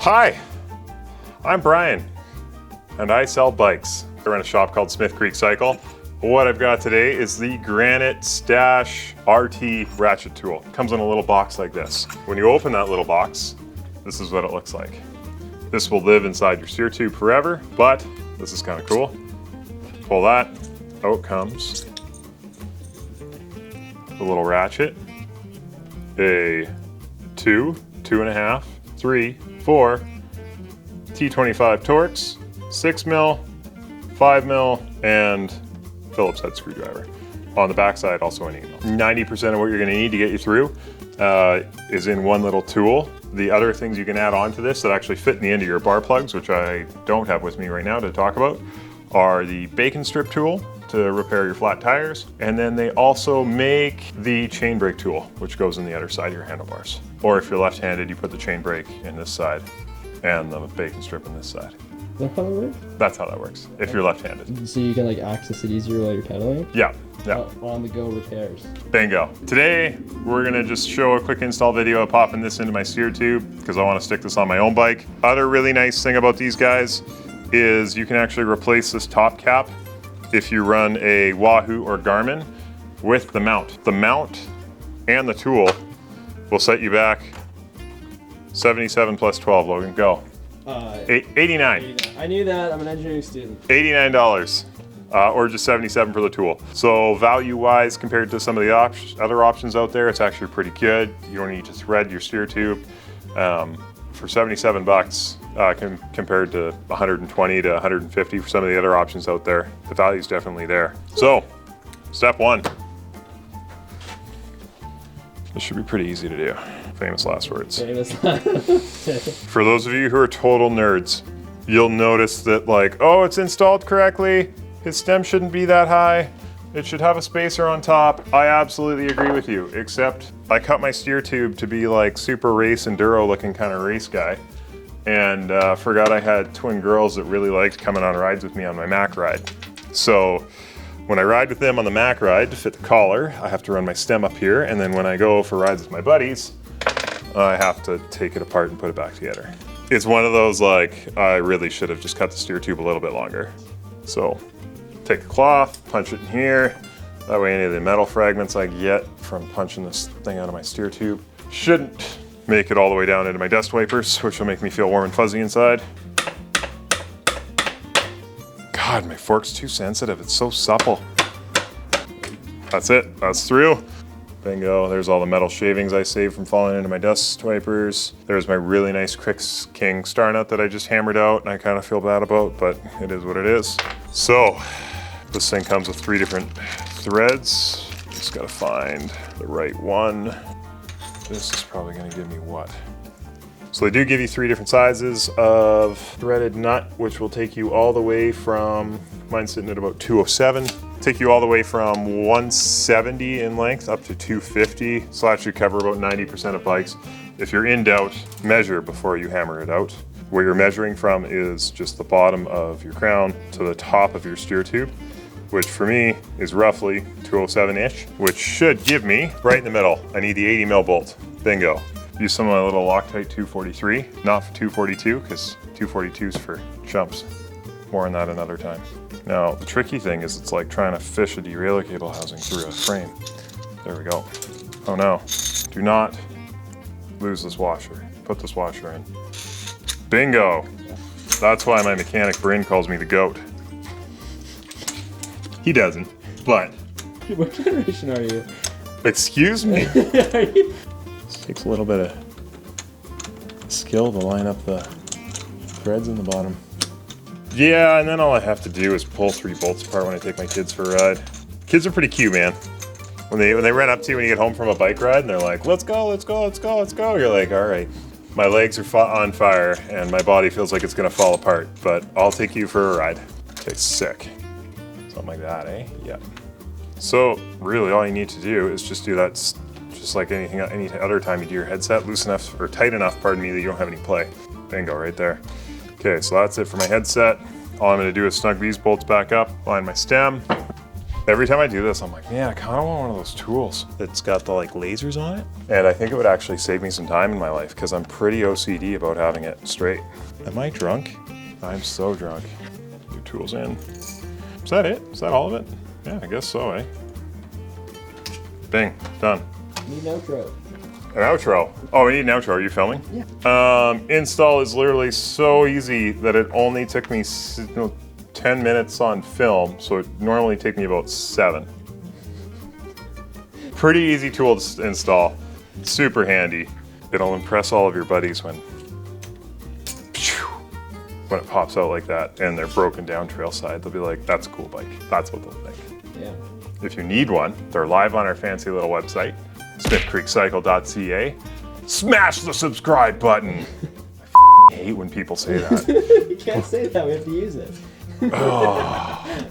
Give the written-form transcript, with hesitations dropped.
Hi, I'm Brian, and I sell bikes. I run a shop called Smith Creek Cycle. What I've got today is the Granite Stash RT ratchet tool. It comes in a little box like this. When you open that little box, this is what it looks like. This will live inside your steer tube forever, but this is kind of cool. Pull that, out comes the little ratchet, a 2, 2.5, 3, 4 T25 Torx, 6mm, 5mm, and Phillips head screwdriver. On the backside, also an email. 90% of what you're going to need to get you through is in one little tool. The other things you can add on to this that actually fit in the end of your bar plugs, which I don't have with me right now to talk about, are the bacon strip tool to repair your flat tires. And then they also make the chain brake tool, which goes in the other side of your handlebars. Or if you're left-handed, you put the chain brake in this side and the bacon strip in this side. Is that how that works? That's how that works, if you're left-handed. So you can like access it easier while you're pedaling? Yeah. On-the-go repairs. Bingo. Today, we're gonna just show a quick install video of popping this into my steer tube because I wanna stick this on my own bike. Other really nice thing about these guys is you can actually replace this top cap if you run a Wahoo or Garmin with the mount. The mount and the tool will set you back 77 plus 12, Logan, go. 89. I knew that, I'm an engineering student. $89, or just 77 for the tool. So value-wise, compared to some of the other options out there, it's actually pretty good. You don't need to thread your steer tube. For 77 bucks, compared to 120 to 150 for some of the other options out there, the value's definitely there. So, step one. This should be pretty easy to do. Famous last words. For those of you who are total nerds, you'll notice that like, oh, it's installed correctly. His stem shouldn't be that high. It should have a spacer on top. I absolutely agree with you, except I cut my steer tube to be like super race enduro looking kind of race guy. And forgot I had twin girls that really liked coming on rides with me on my Mac ride. So when I ride with them on the Mac ride to fit the collar, I have to run my stem up here. And then when I go for rides with my buddies, I have to take it apart and put it back together. It's one of those like, I really should have just cut the steer tube a little bit longer. So take the cloth, punch it in here. That way any of the metal fragments I get from punching this thing out of my steer tube shouldn't make it all the way down into my dust wipers, which will make me feel warm and fuzzy inside. God, my fork's too sensitive. It's so supple. That's it, that's through. Bingo, there's all the metal shavings I saved from falling into my dust wipers. There's my really nice Crix King star nut that I just hammered out and I kind of feel bad about, but it is what it is. So, this thing comes with 3 different threads. Just gotta find the right one. This is probably gonna give me what? So they do give you 3 different sizes of threaded nut, which will take you all the way from, mine's sitting at about 207, take you all the way from 170 in length up to 250. So actually cover about 90% of bikes. If you're in doubt, measure before you hammer it out. Where you're measuring from is just the bottom of your crown to the top of your steer tube, which for me is roughly 207-ish, which should give me right in the middle. I need the 80mm bolt, bingo. Use some of my little Loctite 243, not for 242, because 242 is for chumps. More on that another time. Now, the tricky thing is it's like trying to fish a derailleur cable housing through a frame. There we go. Oh no, do not lose this washer. Put this washer in. Bingo! That's why my mechanic Bryn calls me the goat. He doesn't, but... What generation are you? Excuse me? Takes a little bit of skill to line up the threads in the bottom. Yeah, and then all I have to do is pull 3 bolts apart when I take my kids for a ride. Kids are pretty cute, man. When they run up to you when you get home from a bike ride and they're like, let's go, let's go, let's go, let's go. You're like, all right, my legs are on fire and my body feels like it's gonna fall apart, but I'll take you for a ride. Okay, sick. Something like that, eh? Yeah. So really all you need to do is just do that just like any other time you do your headset, loose enough, or tight enough, pardon me, that you don't have any play. Bingo, right there. Okay, so that's it for my headset. All I'm gonna do is snug these bolts back up, line my stem, Every time I do this, I'm like, man, I kind of want one of those tools that's got the like lasers on it. And I think it would actually save me some time in my life because I'm pretty OCD about having it straight. Am I drunk? I'm so drunk. Your tools in. Is that it? Is that all of it? Yeah, I guess so, eh? Bing, done. Need an outro. An outro. Oh, we need an outro. Are you filming? Yeah. Install is literally so easy that it only took me 10 minutes on film, so it normally take me about 7. Pretty easy tool to install. Super handy. It'll impress all of your buddies when it pops out like that and they're broken down trail side. They'll be like, that's a cool bike. That's what they'll think. Yeah. If you need one, they're live on our fancy little website, smithcreekcycle.ca. Smash the subscribe button. I hate when people say that. You can't say that, we have to use it. Oh.